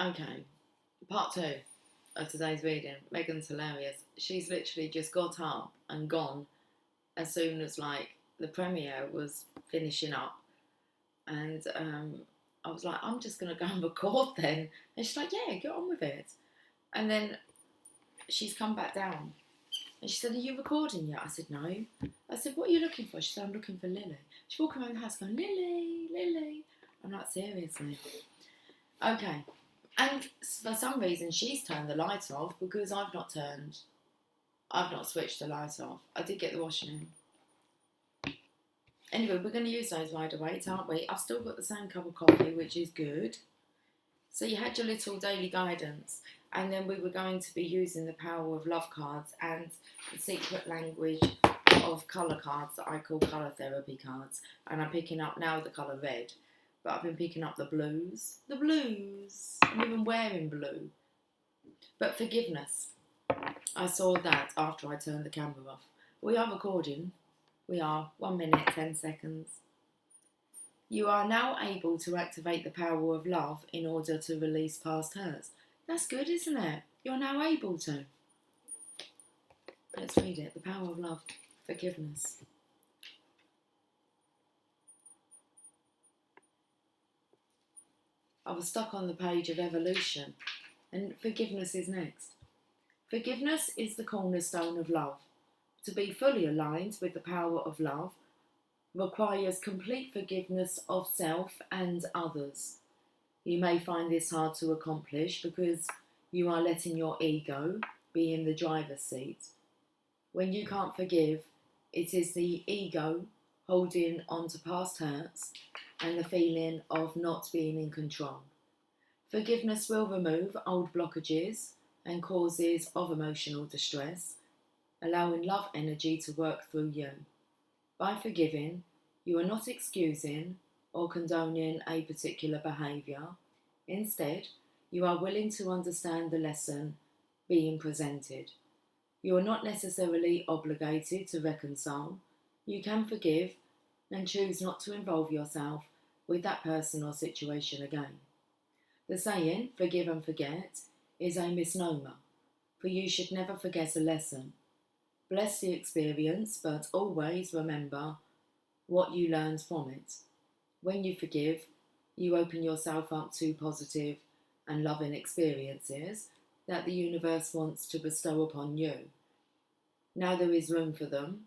Okay, part two of today's reading. Megan's hilarious. She's literally just got up and gone as soon as like the premiere was finishing up, and I was like, I'm just gonna go and record then, and she's like, yeah, get on with it. And then she's come back down, and she said, are you recording yet? I said, no. I said, what are you looking for? She said, I'm looking for Lily. She's walking around the house going, Lily, Lily. I'm like, seriously? Okay. And for some reason, she's turned the light off because I've not switched the light off. I did get the washing in. Anyway, we're going to use those wide awakes, aren't we? I've still got the same cup of coffee, which is good. So you had your little daily guidance, and then we were going to be using the power of love cards and the secret language of colour cards that I call colour therapy cards. And I'm picking up now the colour red, but I've been picking up the blues. The blues. I'm even wearing blue. But forgiveness. I saw that after I turned the camera off. We are recording. We are 1 minute, 10 seconds. You are now able to activate the power of love in order to release past hurts. That's good, isn't it? You're now able to. Let's read it. The power of love. Forgiveness. I was stuck on the page of evolution, and forgiveness is next. Forgiveness is the cornerstone of love. To be fully aligned with the power of love requires complete forgiveness of self and others. You may find this hard to accomplish because you are letting your ego be in the driver's seat. When you can't forgive, it is the ego holding on to past hurts and the feeling of not being in control. Forgiveness will remove old blockages and causes of emotional distress, allowing love energy to work through you. By forgiving, you are not excusing or condoning a particular behaviour. Instead, you are willing to understand the lesson being presented. You are not necessarily obligated to reconcile. You can forgive and choose not to involve yourself with that person or situation again. The saying, forgive and forget, is a misnomer, for you should never forget a lesson. Bless the experience, but always remember what you learned from it. When you forgive, you open yourself up to positive and loving experiences that the universe wants to bestow upon you. Now there is room for them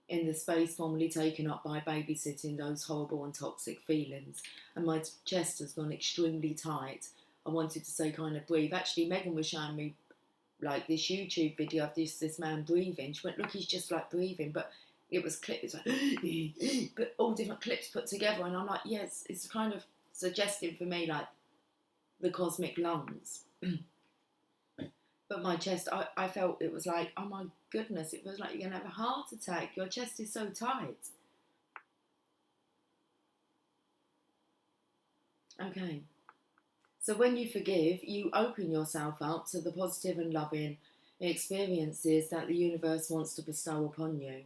in the space formerly taken up by babysitting those horrible and toxic feelings. And my chest has gone extremely tight. I wanted to say kind of breathe. Actually, Megan was showing me like this YouTube video of this man breathing. She went, look, he's just like breathing, but it was clips like but all different clips put together, and I'm like, yes, it's kind of suggesting for me like the cosmic lungs. But my chest, I felt it was like, oh my goodness, it was like you're gonna have a heart attack. Your chest is so tight. Okay. So when you forgive, you open yourself up to the positive and loving experiences that the universe wants to bestow upon you.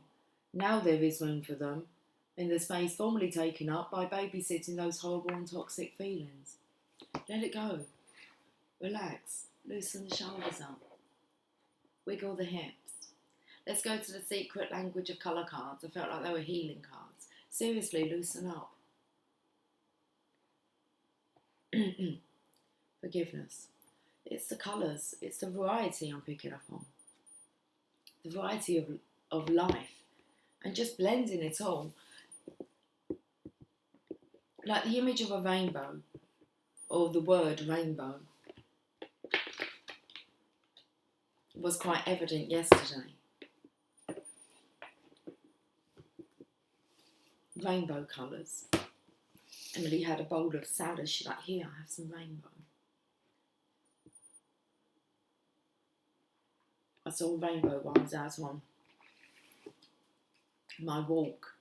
Now there is room for them in the space formerly taken up by babysitting those horrible and toxic feelings. Let it go. Relax. Loosen the shoulders up. Wiggle the hips. Let's go to the secret language of colour cards. I felt like they were healing cards. Seriously, loosen up. Forgiveness. It's the colours. It's the variety I'm picking up on. The variety of life. And just blending it all. Like the image of a rainbow. Or the word rainbow. Was quite evident yesterday. Rainbow colours. Emily had a bowl of salad. She's like, here, I have some rainbow. I saw rainbow while I was out on my walk.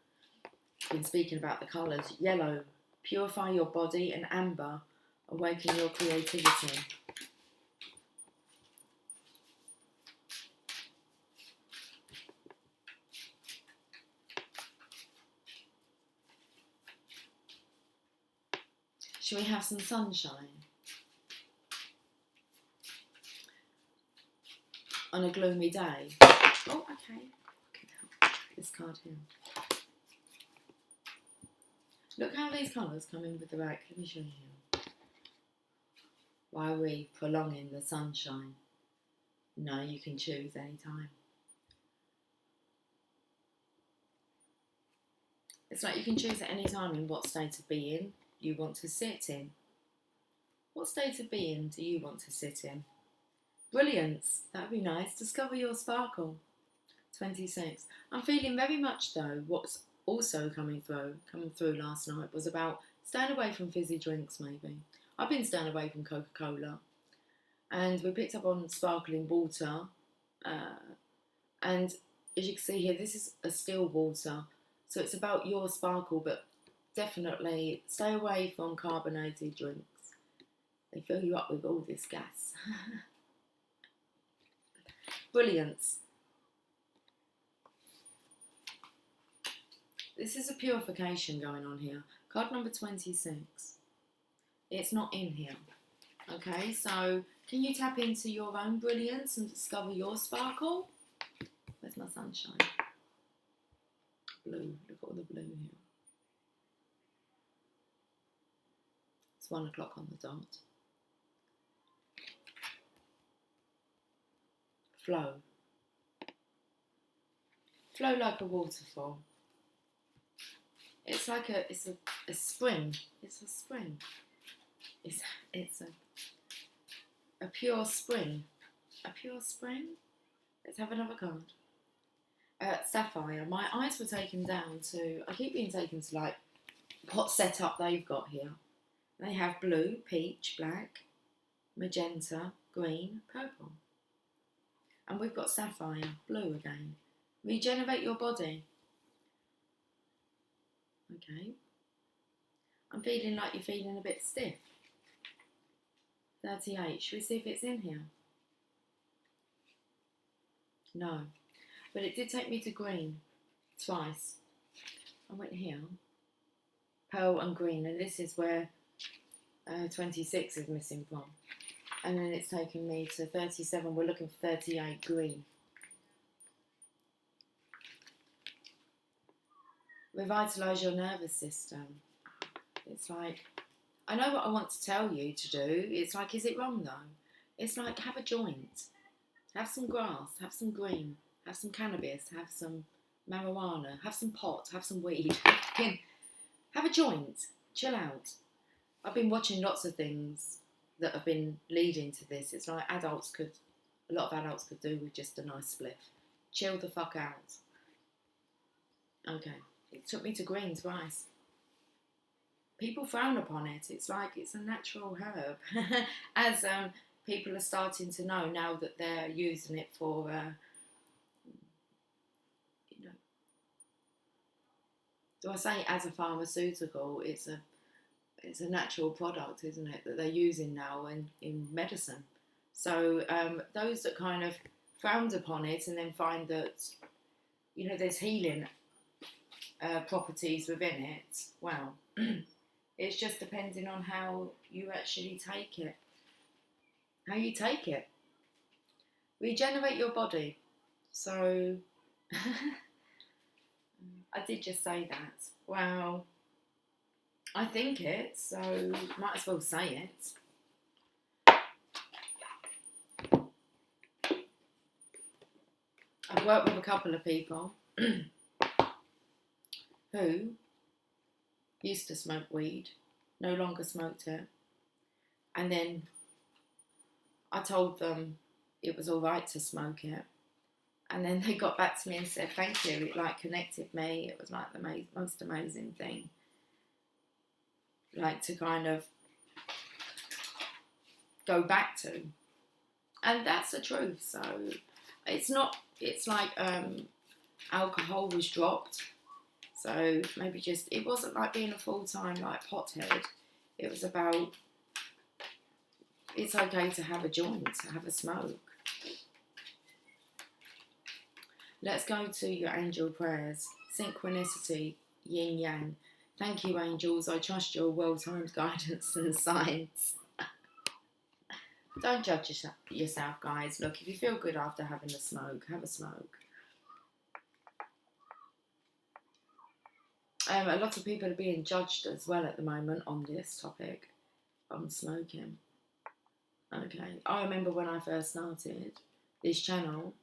Been speaking about the colours. Yellow, purify your body, and amber, awaken your creativity. Shall we have some sunshine? on a gloomy day. Oh, okay. This card here. Look how these colours come in with the rack. Let me show you. Why are we prolonging the sunshine? No, you can choose any time. It's like you can choose at any time in what state of being you want to sit in. What state of being do you want to sit in? Brilliance. That would be nice. Discover your sparkle. 26. I'm feeling very much though, what's also coming through last night was about staying away from fizzy drinks maybe. I've been staying away from Coca-Cola. And we picked up on sparkling water. And as you can see here, this is a still water. So it's about your sparkle, but definitely stay away from carbonated drinks. They fill you up with all this gas. Brilliance. This is a purification going on here. Card number 26. It's not in here. Okay, so can you tap into your own brilliance and discover your sparkle? Where's my sunshine? Blue. Look at all the blue here. It's 1 o'clock on the dot. Flow. Flow like a waterfall. It's like a spring. It's a spring. It's a pure spring. A pure spring? Let's have another card. Sapphire. My eyes were taken down to, I keep being taken to like what setup they've got here. They have blue, peach, black, magenta, green, purple. And we've got sapphire, blue again. Regenerate your body. Okay. I'm feeling like you're feeling a bit stiff. 38. Should we see if it's in here? No. But it did take me to green twice. I went here. Pearl and green. And this is where 26 is missing from. And then it's taken me to 37. We're looking for 38 green. Revitalise your nervous system. It's like, I know what I want to tell you to do. It's like, is it wrong though? It's like, have a joint. Have some grass, have some green, have some cannabis, have some marijuana, have some pot, have some weed. Have a joint. Chill out. I've been watching lots of things that have been leading to this. It's like a lot of adults could do with just a nice spliff. Chill the fuck out. Okay. It took me to green twice. People frown upon it. It's like it's a natural herb. As people are starting to know now that they're using it for, do I say as a pharmaceutical? It's a natural product, isn't it, that they're using now in medicine. So those that kind of frowned upon it and then find that, there's healing properties within it, well, it's just depending on how you actually take it. How you take it. Regenerate your body. So, I did just say that. Well, I think it, so might as well say it. I've worked with a couple of people who used to smoke weed, no longer smoked it, and then I told them it was all right to smoke it, and then they got back to me and said thank you. It like connected me. It was like the most amazing thing, like to kind of go back to, and that's the truth. So it's not. It's like alcohol was dropped. So maybe just, it wasn't like being a full-time like pothead. It was about, it's okay to have a joint, to have a smoke. Let's go to your angel prayers. Synchronicity, yin yang. Thank you, angels. I trust your well-timed guidance and signs. Don't judge yourself, guys. Look, if you feel good after having a smoke, have a smoke. A lot of people are being judged as well at the moment on this topic, on smoking. Okay, I remember when I first started this channel,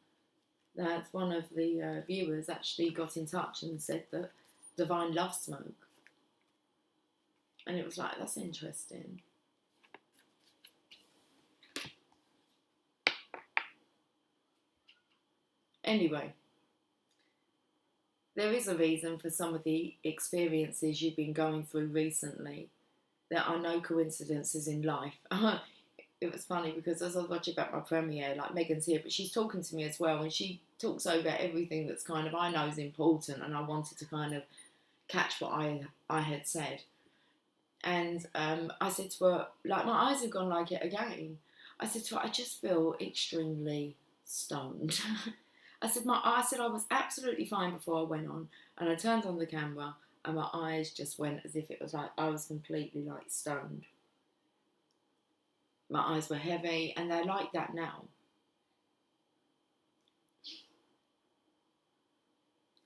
that one of the viewers actually got in touch and said that Divine loves smoke. And it was like, that's interesting. Anyway, there is a reason for some of the experiences you've been going through recently. There are no coincidences in life. It was funny because as I was watching about my premiere, like Megan's here, but she's talking to me as well, and she talks over everything that's kind of I know is important, and I wanted to kind of catch what I had said. And I said to her, like, my eyes have gone like it again. I said to her, I just feel extremely stoned. I said I was absolutely fine before I went on, and I turned on the camera, and my eyes just went as if it was like I was completely like stoned. My eyes were heavy, and they're like that now.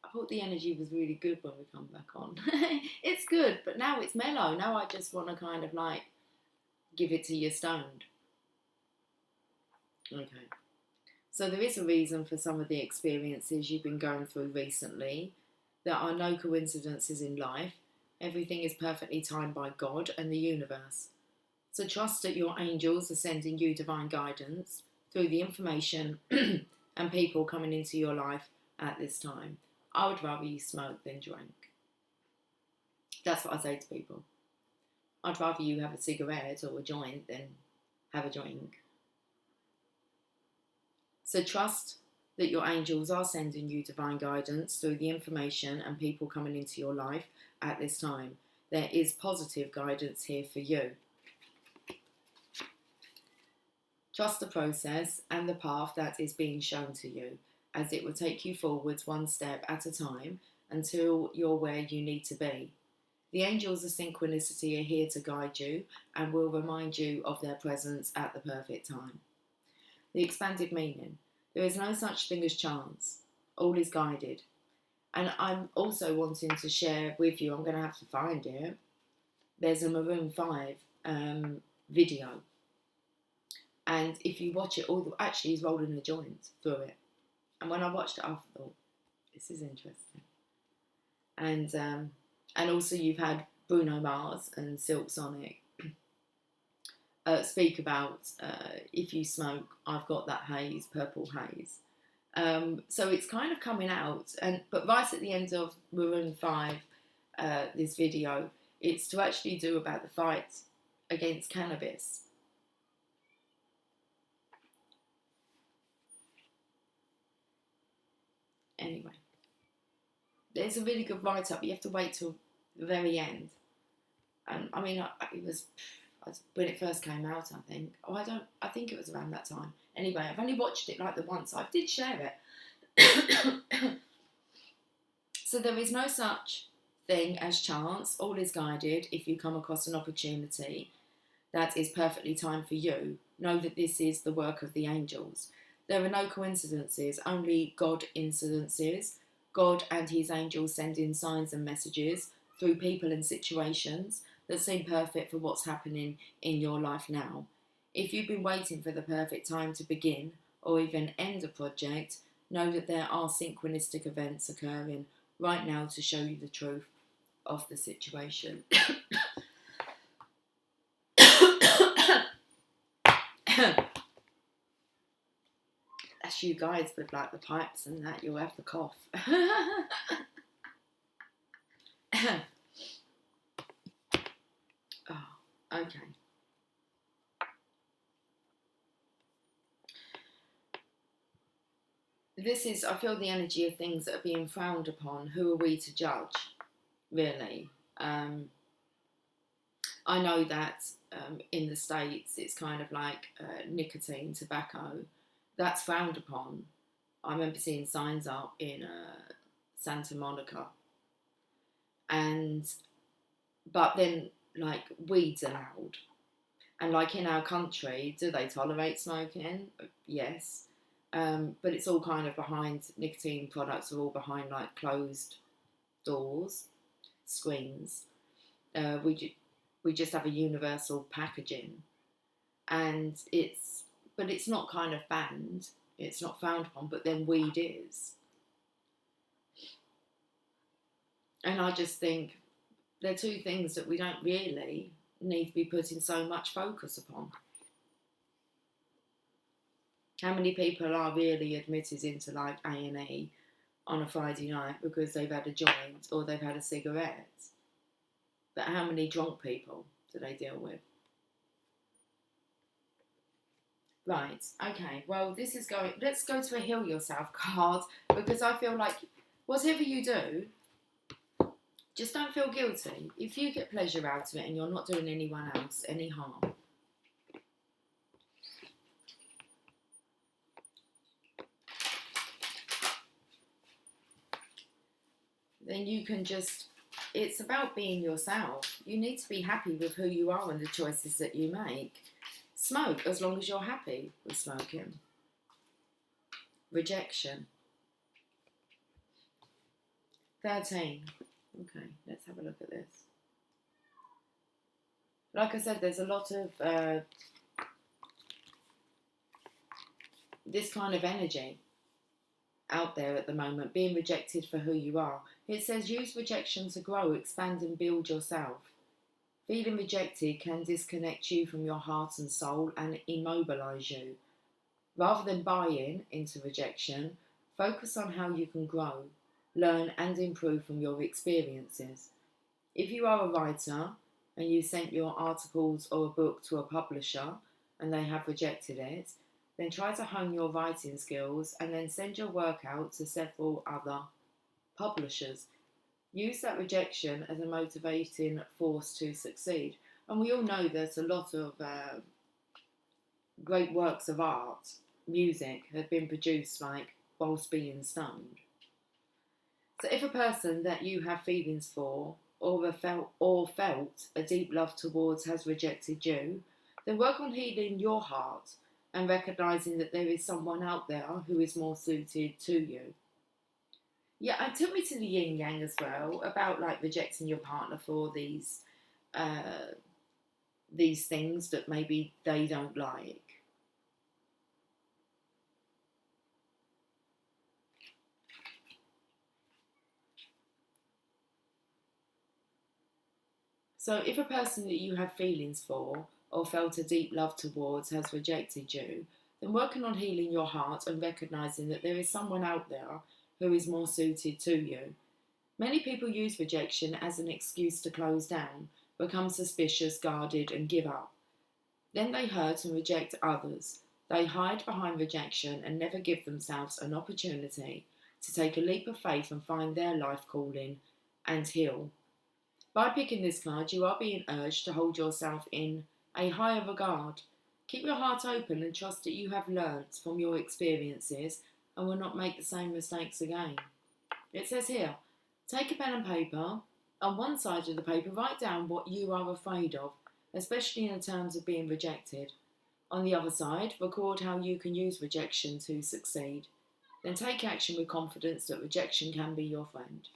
I thought the energy was really good when we come back on. It's good, but now it's mellow. Now I just want to kind of like give it to you stoned. Okay. So there is a reason for some of the experiences you've been going through recently. There are no coincidences in life. Everything is perfectly timed by God and the universe. So trust that your angels are sending you divine guidance through the information and people coming into your life at this time. I would rather you smoke than drink. That's what I say to people. I'd rather you have a cigarette or a joint than have a drink. So trust that your angels are sending you divine guidance through the information and people coming into your life at this time. There is positive guidance here for you. Trust the process and the path that is being shown to you, as it will take you forwards one step at a time until you're where you need to be. The angels of synchronicity are here to guide you and will remind you of their presence at the perfect time. The expanded meaning. There is no such thing as chance. All is guided. And I'm also wanting to share with you, I'm going to have to find it. There's a Maroon 5 video. And if you watch it, actually he's rolling a joint through it. And when I watched it, I thought, this is interesting. And also you've had Bruno Mars and Silk Sonic speak about if you smoke, I've got that haze, purple haze. So it's kind of coming out, but right at the end of Maroon 5, this video, it's to actually do about the fight against cannabis. Anyway, there's a really good write-up. You have to wait till the very end. I mean, it was when it first came out, I think. I think it was around that time. Anyway, I've only watched it like the once. I did share it. So there is no such thing as chance. All is guided. If you come across an opportunity that is perfectly timed for you, know that this is the work of the angels. There are no coincidences, only God incidences. God and his angels send in signs and messages through people and situations that seem perfect for what's happening in your life now. If you've been waiting for the perfect time to begin or even end a project, know that there are synchronistic events occurring right now to show you the truth of the situation. That's you guys with like the pipes and that, you'll have the cough. Oh, okay. This is, I feel the energy of things that are being frowned upon. Who are we to judge, really? I know that in the States it's kind of like nicotine, tobacco, that's frowned upon. I remember seeing signs up in Santa Monica. But then, like, weed's allowed. And like in our country, do they tolerate smoking? Yes. But it's all kind of behind, nicotine products are all behind like closed doors, screens. We just have a universal packaging, and but it's not kind of banned. It's not frowned upon, but then weed is. And I just think they're two things that we don't really need to be putting so much focus upon. How many people are really admitted into like A&E on a Friday night because they've had a joint or they've had a cigarette? But how many drunk people do they deal with? Right, okay, well, let's go to a heal yourself card, because I feel like whatever you do, just don't feel guilty. If you get pleasure out of it and you're not doing anyone else any harm, then you can just, it's about being yourself. You need to be happy with who you are and the choices that you make. Smoke as long as you're happy with smoking. Rejection. 13. Okay, let's have a look at this. Like I said, there's a lot of this kind of energy out there at the moment, being rejected for who you are. It says use rejection to grow, expand and build yourself. Feeling rejected can disconnect you from your heart and soul and immobilise you. Rather than buying into rejection, focus on how you can grow, learn and improve from your experiences. If you are a writer and you sent your articles or a book to a publisher and they have rejected it, then try to hone your writing skills and then send your work out to several other publishers. Use that rejection as a motivating force to succeed. And we all know that a lot of great works of art, music, have been produced like whilst being stoned. So if a person that you have feelings for or felt a deep love towards has rejected you, then work on healing your heart and recognising that there is someone out there who is more suited to you. Yeah, it took me to the yin yang as well, about like rejecting your partner for these things that maybe they don't like. So if a person that you have feelings for or felt a deep love towards has rejected you, then working on healing your heart and recognising that there is someone out there who is more suited to you. Many people use rejection as an excuse to close down, become suspicious, guarded and give up. Then they hurt and reject others. They hide behind rejection and never give themselves an opportunity to take a leap of faith and find their life calling and heal. By picking this card, you are being urged to hold yourself in a higher regard. Keep your heart open and trust that you have learnt from your experiences and will not make the same mistakes again. It says here, take a pen and paper. On one side of the paper, write down what you are afraid of, especially in terms of being rejected. On the other side, record how you can use rejection to succeed. Then take action with confidence that rejection can be your friend.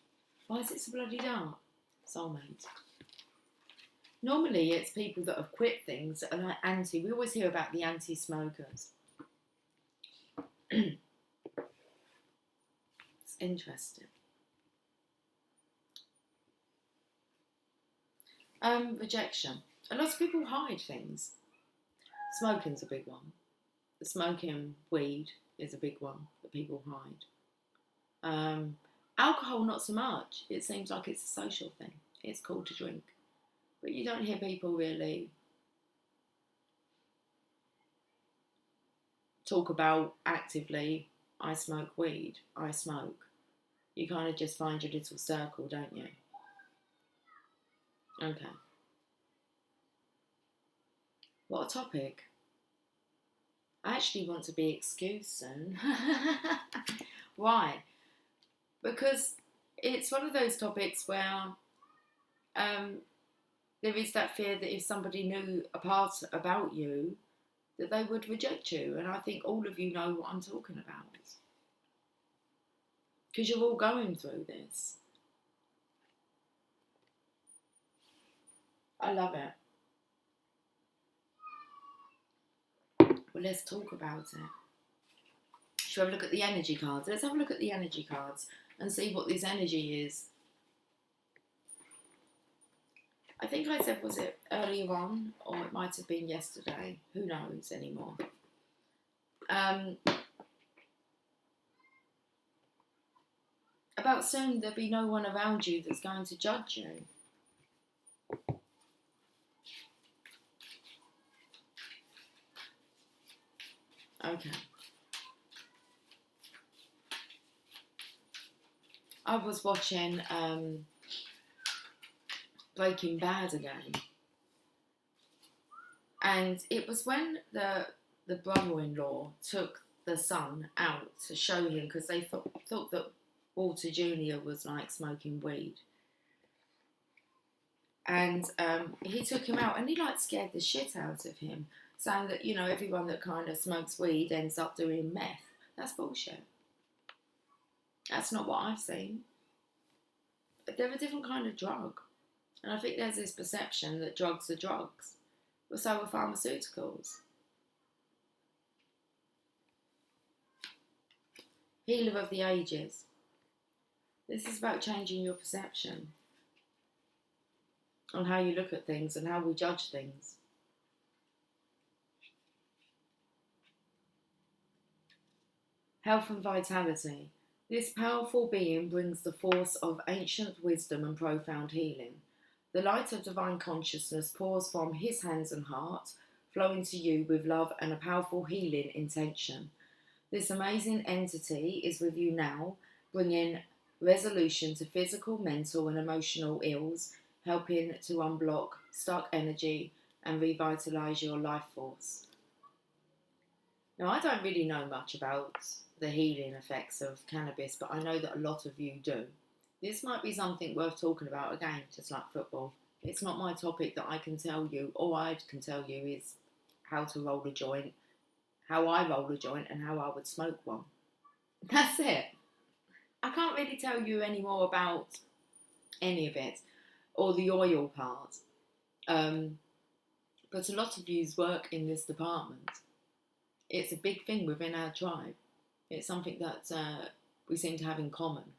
Why is it so bloody dark? Soulmate. Normally it's people that have quit things that are like we always hear about the anti-smokers. It's interesting. Rejection. A lot of people hide things. Smoking's a big one. Smoking weed is a big one that people hide. Alcohol, not so much. It seems like it's a social thing. It's cool to drink. But you don't hear people really talk about actively, I smoke weed, I smoke. You kind of just find your little circle, don't you? Okay. What a topic. I actually want to be excused soon. Why? Because it's one of those topics where There is that fear that if somebody knew a part about you, that they would reject you. And I think all of you know what I'm talking about. Because you're all going through this. I love it. Well, let's talk about it. Shall we have a look at the energy cards? Let's have a look at the energy cards and see what this energy is. I think I said, was it earlier on, or it might have been yesterday? Who knows anymore? About soon there'll be no one around you that's going to judge you. Okay. I was watching Breaking Bad again, and it was when the brother-in-law took the son out to show him, because they thought that Walter Jr. was like smoking weed, and he took him out and he like scared the shit out of him, saying that, you know, everyone that kind of smokes weed ends up doing meth. That's bullshit. That's not what I've seen. But they're a different kind of drug. And I think there's this perception that drugs are drugs. But so are pharmaceuticals. Healer of the ages. This is about changing your perception on how you look at things and how we judge things. Health and vitality. This powerful being brings the force of ancient wisdom and profound healing. The light of divine consciousness pours from his hands and heart, flowing to you with love and a powerful healing intention. This amazing entity is with you now, bringing resolution to physical, mental and emotional ills, helping to unblock stuck energy and revitalise your life force. Now, I don't really know much about the healing effects of cannabis, but I know that a lot of you do. This might be something worth talking about again, just like football. It's not my topic that I can tell you. All I can tell you is how to roll a joint, how I roll a joint, and how I would smoke one. That's it. I can't really tell you any more about any of it, or the oil part. But a lot of yous work in this department. It's a big thing within our tribe. It's something that we seem to have in common.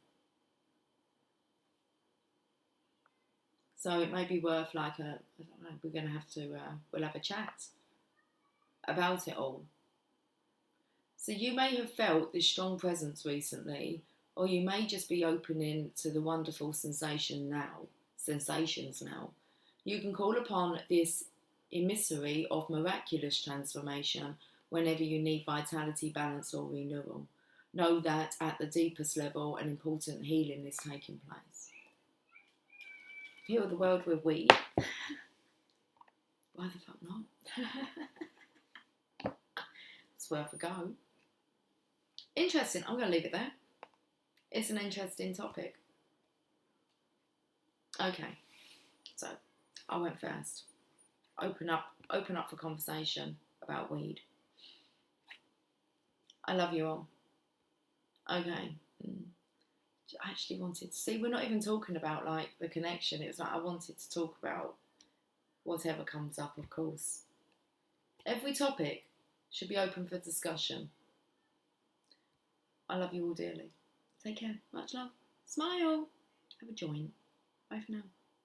So it may be worth I don't know, we're going to have to, we'll have a chat about it all. So you may have felt this strong presence recently, or you may just be opening to the wonderful sensations now. You can call upon this emissary of miraculous transformation whenever you need vitality, balance or renewal. Know that at the deepest level, an important healing is taking place. Heal the world with weed. Why the fuck not? It's worth a go. Interesting. I'm going to leave it there. It's an interesting topic. Okay. So, I went first. Open up for conversation about weed. I love you all. Okay. I actually wanted to see, we're not even talking about like the connection. It was like I wanted to talk about whatever comes up, of course. Every topic should be open for discussion. I love you all dearly. Take care. Much love. Smile. Have a joint. Bye for now.